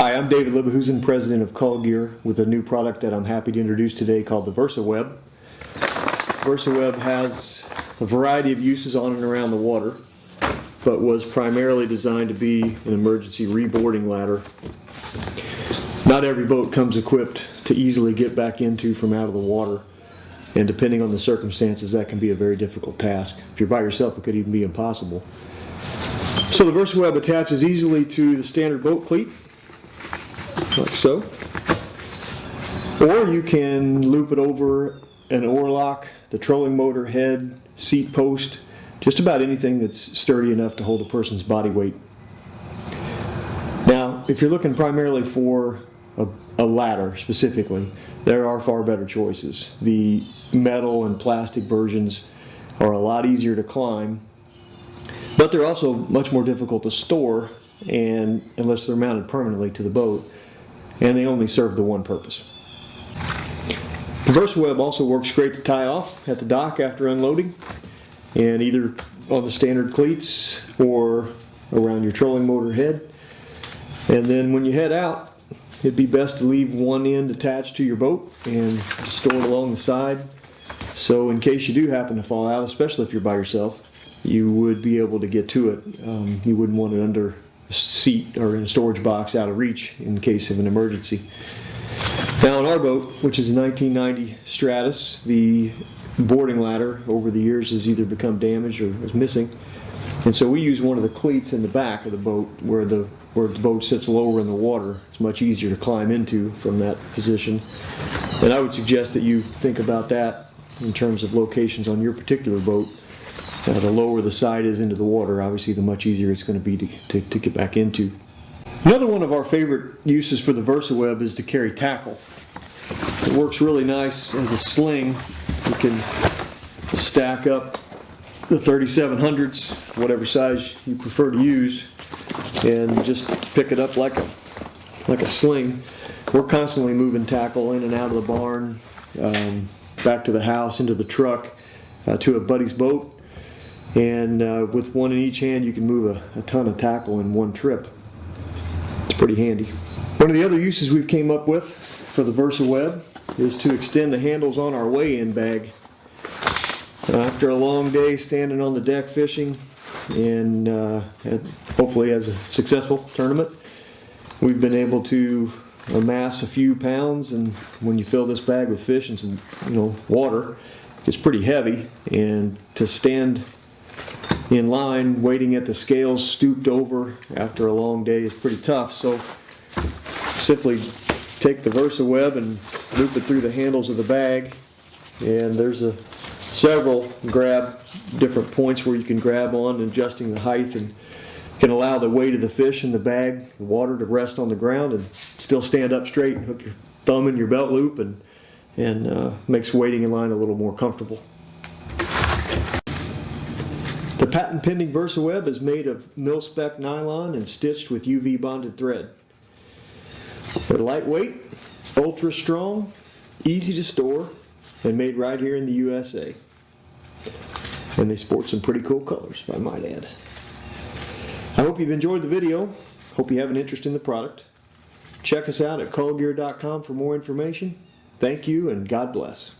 Hi, I'm David Libahusen, president of CullGear, with a new product that I'm happy to introduce today called the Versaweb. Versaweb has a variety of uses on and around the water, but was primarily designed to be an emergency reboarding ladder. Not every boat comes equipped to easily get back into from out of the water, and depending on the circumstances, that can be a very difficult task. If you're by yourself, it could even be impossible. So the Versaweb attaches easily to the standard boat cleat, like so, or you can loop it over an oar lock, the trolling motor head, seat post, just about anything that's sturdy enough to hold a person's body weight. Now, if you're looking primarily for a ladder specifically, there are far better choices. The metal and plastic versions are a lot easier to climb, but they're also much more difficult to store, and unless they're mounted permanently to the boat, and they only serve the one purpose. The Versaweb also works great to tie off at the dock after unloading, and either on the standard cleats or around your trolling motor head. And then when you head out, it'd be best to leave one end attached to your boat and store it along the side, so in case you do happen to fall out, especially if you're by yourself, you would be able to get to it. You wouldn't want it under a seat or in a storage box out of reach in case of an emergency. Now on our boat, which is a 1990 Stratus, the boarding ladder over the years has either become damaged or is missing, and so we use one of the cleats in the back of the boat where the boat sits lower in the water. It's much easier to climb into from that position, and I would suggest that you think about that in terms of locations on your particular boat. The lower the side is into the water, obviously the much easier it's going to be to get back into. Another one of our favorite uses for the Versaweb is to carry tackle. It works really nice as a sling. You can stack up the 3700s, whatever size you prefer to use, and just pick it up like a sling. We're constantly moving tackle in and out of the barn, back to the house, into the truck, to a buddy's boat. And with one in each hand, you can move a ton of tackle in one trip. It's pretty handy. One of the other uses we've came up with for the Versaweb is to extend the handles on our weigh-in bag. After a long day standing on the deck fishing, and hopefully as a successful tournament, we've been able to amass a few pounds, and when you fill this bag with fish and some water, it's pretty heavy, and to stand in line waiting at the scales stooped over after a long day is pretty tough. So simply take the Versaweb and loop it through the handles of the bag, and there's several different points where you can grab on, adjusting the height, and can allow the weight of the fish in the bag, the water, to rest on the ground and still stand up straight, and hook your thumb in your belt loop, and makes waiting in line a little more comfortable. The patent-pending Versaweb is made of mil-spec nylon and stitched with UV bonded thread. They're lightweight, ultra strong, easy to store, and made right here in the USA. And they sport some pretty cool colors, if I might add. I hope you've enjoyed the video. Hope you have an interest in the product. Check us out at CullGear.com for more information. Thank you, and God bless.